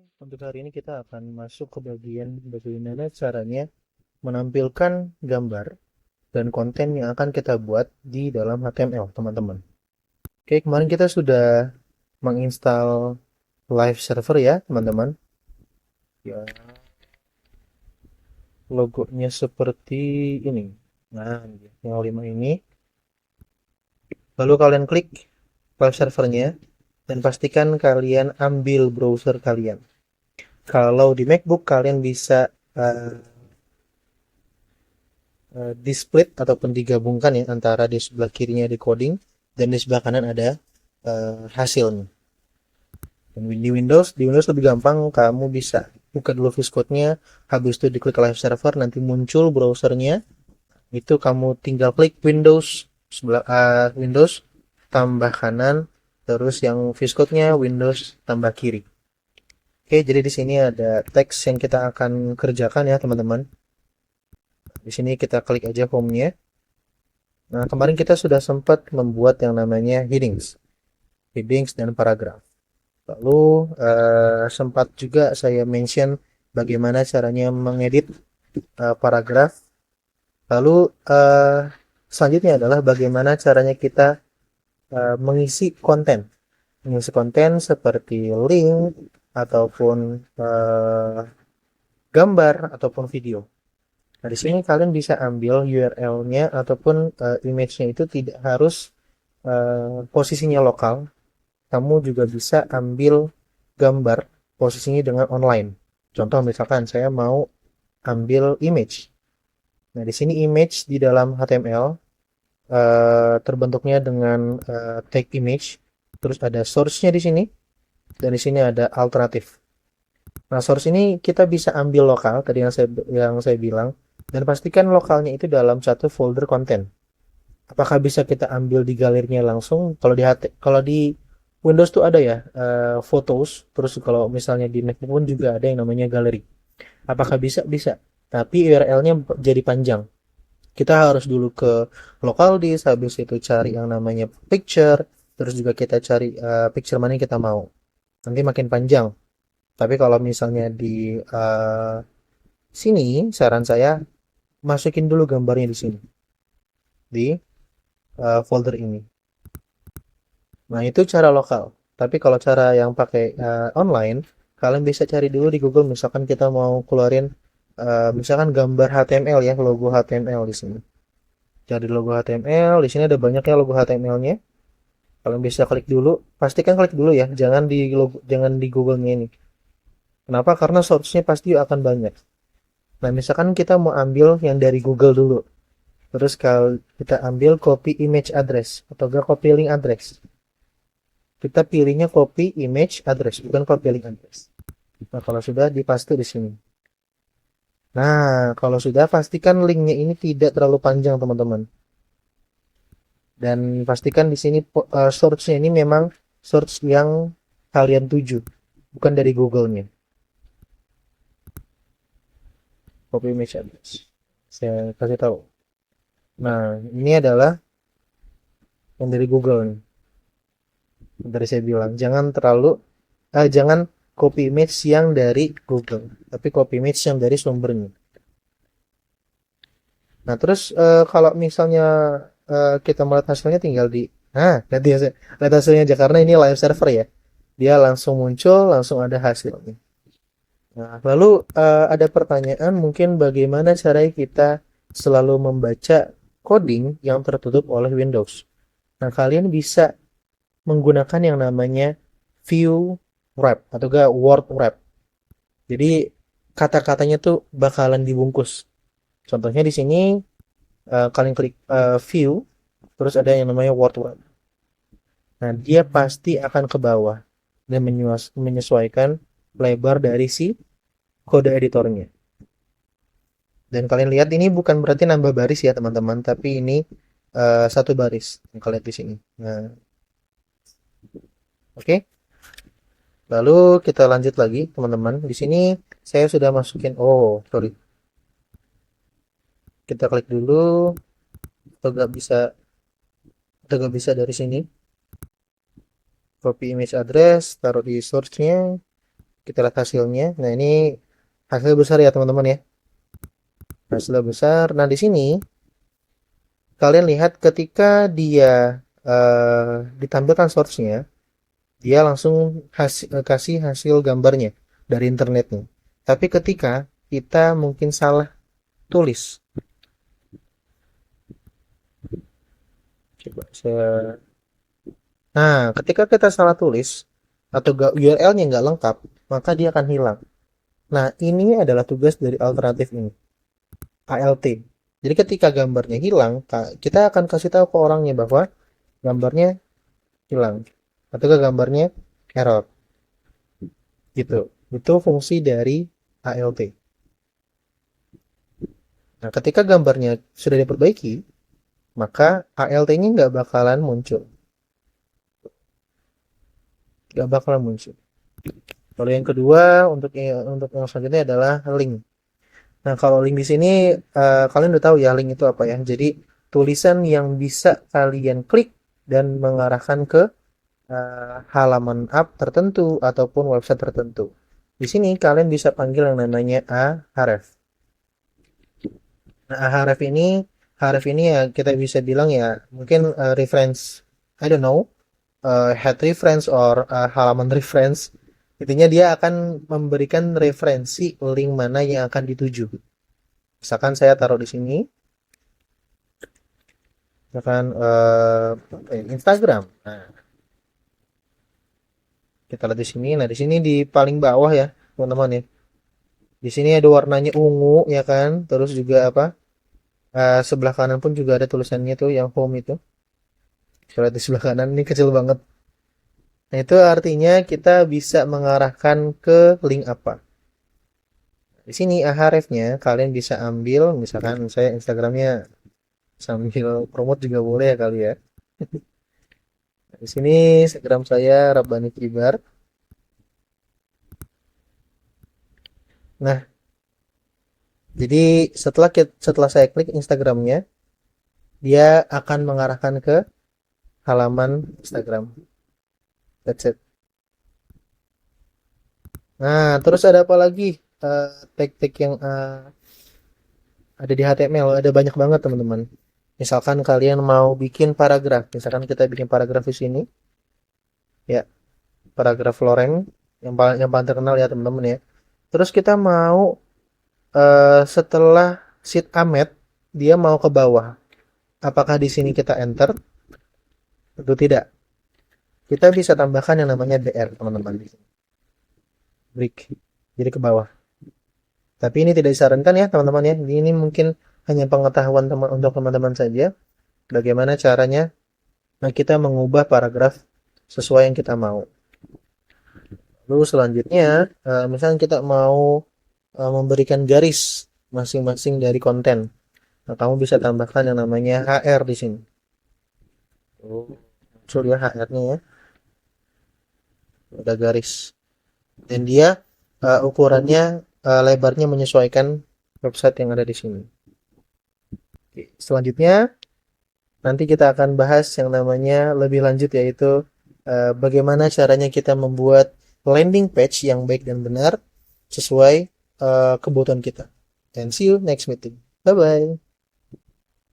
Untuk hari ini kita akan masuk ke bagian bagaimana caranya menampilkan gambar dan konten yang akan kita buat di dalam HTML, teman-teman. Oke, kemarin kita sudah menginstal live server ya, teman-teman. Ya, logonya seperti ini. Nah, yang 5 ini. Lalu kalian klik live servernya dan pastikan kalian ambil browser kalian. Kalau di MacBook kalian bisa di split ataupun digabungkan ya antara di sebelah kirinya decoding dan di sebelah kanan ada hasilnya. Dan di Windows lebih gampang, kamu bisa buka dulu VS Code-nya, habis itu diklik live server, nanti muncul browsernya, itu kamu tinggal klik Windows tambah kanan, terus yang VS Code-nya Windows tambah kiri. Oke, jadi di sini ada teks yang kita akan kerjakan ya teman-teman. Di sini kita klik aja home-nya. Nah, kemarin kita sudah sempat membuat yang namanya headings dan paragraf. Lalu sempat juga saya mention bagaimana caranya mengedit paragraf. Lalu selanjutnya adalah bagaimana caranya kita mengisi konten seperti link ataupun gambar ataupun video. Nah, di sini kalian bisa ambil URL-nya ataupun image-nya itu tidak harus posisinya lokal. Kamu juga bisa ambil gambar posisinya dengan online. Contoh misalkan saya mau ambil image. Nah, di sini image di dalam HTML terbentuknya dengan tag image, terus ada source-nya di sini, dan di sini ada alternatif. Nah, source ini kita bisa ambil lokal tadi yang saya bilang, dan pastikan lokalnya itu dalam satu folder konten. Apakah bisa kita ambil di galerinya langsung? Kalau di Windows tuh ada ya photos, terus kalau misalnya di Mac pun juga ada yang namanya galeri. Apakah bisa? Bisa. Tapi URL-nya jadi panjang. Kita harus dulu ke local disk, habis itu cari yang namanya picture, terus juga kita cari picture mana yang kita mau. Nanti makin panjang. Tapi kalau misalnya di sini, saran saya masukin dulu gambarnya di sini, di folder ini. Nah, itu cara lokal. Tapi kalau cara yang pakai online, kalian bisa cari dulu di Google. Misalkan kita mau keluarin, misalkan gambar HTML ya, logo HTML di sini. Cari logo HTML, di sini ada banyaknya logo HTML-nya. Kalian bisa klik dulu. Pastikan klik dulu ya, jangan di Google-nya ini. Kenapa? Karena source-nya pasti akan banyak. Nah, misalkan kita mau ambil yang dari Google dulu. Terus kalau kita ambil copy image address atau enggak copy link address. Kita pilihnya copy image address, bukan copy link address. Nah, kalau sudah dipaste di sini. Nah, kalau sudah pastikan linknya ini tidak terlalu panjang, teman-teman. Dan pastikan di sini source-nya ini memang source yang kalian tuju, bukan dari Google-nya. Copy image address. Saya kasih tahu. Nah, ini adalah yang dari Google nih. Dari saya bilang, jangan copy image yang dari Google, tapi copy image yang dari sumbernya. Nah, terus kalau misalnya kita melihat hasilnya tinggal lihat hasilnya aja karena ini live server ya. Dia langsung muncul, langsung ada hasilnya. Nah, lalu ada pertanyaan mungkin bagaimana caranya kita selalu membaca coding yang tertutup oleh Windows. Nah, kalian bisa menggunakan yang namanya view wrap atau enggak word wrap. Jadi kata-katanya tuh bakalan dibungkus. Contohnya di sini kalian klik view, terus ada yang namanya word wrap. Nah, dia pasti akan ke bawah dan menyesuaikan lebar dari si kode editornya. Dan kalian lihat ini bukan berarti nambah baris ya teman-teman, tapi ini satu baris yang kalian lihat di sini. Nah, oke. Lalu kita lanjut lagi teman-teman. Di sini saya sudah masukin. Oh, sorry. Kita klik dulu. Atau gak bisa dari sini. Copy image address, taruh di source-nya. Kita lihat hasilnya. Nah, ini hasil besar ya teman-teman ya. Hasil besar. Nah, di sini kalian lihat ketika dia ditampilkan source-nya, dia langsung kasih hasil gambarnya dari internetnya. Tapi ketika kita mungkin salah tulis, coba saya. Nah, ketika kita salah tulis atau URL-nya nggak lengkap, maka dia akan hilang. Nah, ini adalah tugas dari alternatif ini, ALT. Jadi ketika gambarnya hilang, kita akan kasih tahu ke orangnya bahwa gambarnya hilang atau gambarnya error. Gitu. Itu fungsi dari ALT. Nah, ketika gambarnya sudah diperbaiki, maka ALT-nya nggak bakalan muncul. Nggak bakalan muncul. Kalau yang kedua, untuk yang selanjutnya adalah link. Nah, kalau link di sini kalian udah tahu ya link itu apa ya. Jadi tulisan yang bisa kalian klik dan mengarahkan ke halaman app tertentu ataupun website tertentu. Di sini kalian bisa panggil yang namanya ahref. Nah, ahref ini ya kita bisa bilang ya mungkin reference, I don't know, head reference or halaman reference. Intinya dia akan memberikan referensi link mana yang akan dituju. Misalkan saya taruh di sini, misalkan Instagram. Nah, kita lihat di sini. Nah, di sini di paling bawah ya, teman-teman ya. Di sini ada warnanya ungu ya kan. Terus juga apa? Sebelah kanan pun juga ada tulisannya tuh yang home itu. Saya lihat di sebelah kanan ini kecil banget. Nah, itu artinya kita bisa mengarahkan ke link apa. Di sini ahrefnya kalian bisa ambil, misalkan saya Instagramnya sambil promote juga boleh ya kali ya. Di sini Instagram saya Rabbani Kibar. Nah, jadi setelah saya klik Instagramnya, dia akan mengarahkan ke halaman Instagram. That's it. Nah, terus ada apa lagi? Tag-tag yang ada di HTML ada banyak banget teman-teman. Misalkan kalian mau bikin paragraf, misalkan kita bikin paragraf di sini, ya paragraf loreng yang paling terkenal ya teman-teman ya. Terus kita mau setelah sheet Ahmed dia mau ke bawah. Apakah di sini kita enter? Tentu tidak. Kita bisa tambahkan yang namanya BR teman-teman. Break. Jadi ke bawah. Tapi ini tidak disarankan ya teman-teman ya. Ini mungkin hanya pengetahuan untuk teman-teman saja. Bagaimana caranya kita mengubah paragraf sesuai yang kita mau. Lalu selanjutnya, misalnya kita mau memberikan garis masing-masing dari konten. Nah, kamu bisa tambahkan yang namanya HR di sini. Oh, muncul ya HR-nya ya. Ada garis. Dan dia ukurannya lebarnya menyesuaikan website yang ada di sini. Oke, selanjutnya nanti kita akan bahas yang namanya lebih lanjut yaitu bagaimana caranya kita membuat landing page yang baik dan benar sesuai kebutuhan kita. And see you next meeting. Bye bye.